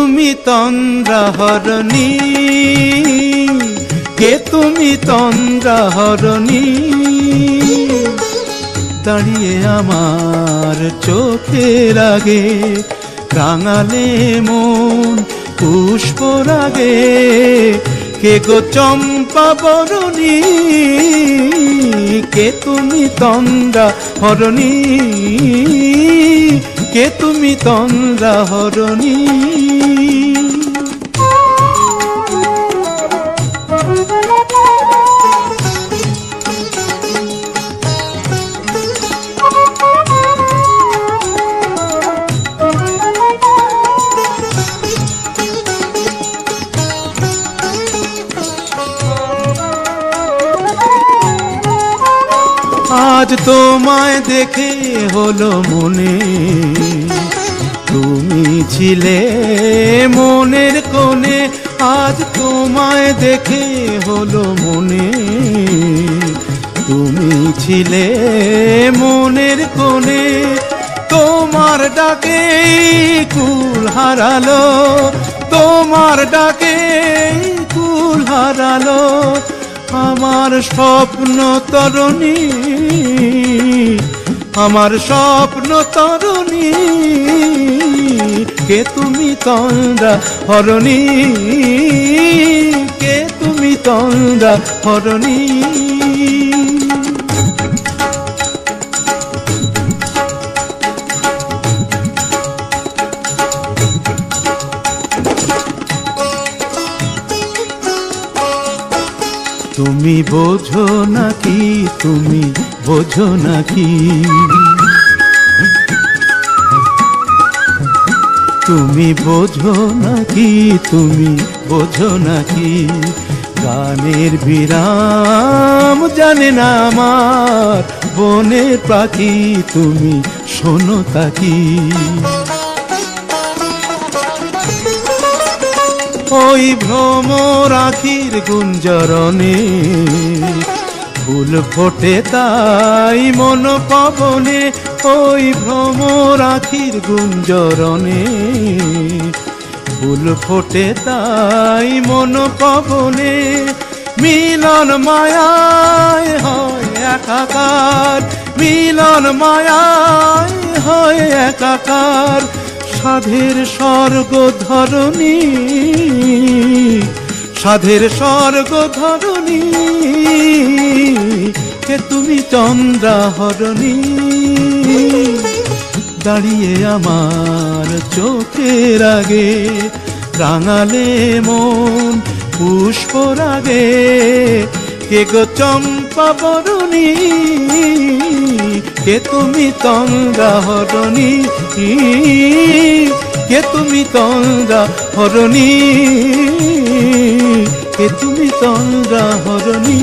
তুমি তন্দ্রাহরণী, কে তুমি তন্দ্রাহরণী, দাঁড়িয়ে আমার চোখের আগে রাঙালে মন পুষ্পরাগে। কে গো চম্পা বরণী, কে তুমি তন্দ্রাহরণী, কে তুমি তন্দ্রাহরণী। আজ তোমায় দেখে হলো মনে, তুমি ছিলে মনের কোণে। আজ তোমায় দেখে হলো মনে, তুমি ছিলে মনের কোণে। তোমার ডাকে কুল হারালো, তোমার ডাকে কুল হারালো আমার স্বপ্ন তরুণী, আমার স্বপ্ন তরুণী। কে তুমি তন্দ্রাহরণী, কে তুমি তন্দ্রাহরণী। তুমি বোঝো নাকি, তুমি বোঝো নাকি, তুমি বোঝো নাকি, তুমি বোঝো নাকি। গানের বিরাম জানে না আমার বনের পাখি, তুমি শোনো তাকি। ওই ভ্রমর আখির গুঞ্জরণে ফুল ফোটে তাই মন পবনে। ওই ভ্রমর আখির গুঞ্জরণে ফুল ফোটে তাই মন পবনে। মিলন মায়ায় হয় একাকার, মিলন মায়ায় হয় একাকার। সাধের স্বর্গ ধরণী, সাধের স্বর্গ ধরণী। কে তুমি তন্দ্রাহরণী, দাঁড়িয়ে আমার চোখের আগে রাঙালে মন পুষ্পরাগে। কে গো চম্পা বরণী, কে তুমি তন্দ্রাহরণী, কে তুমি তন্দ্রাহরণী, কে তুমি তন্দ্রাহরণী।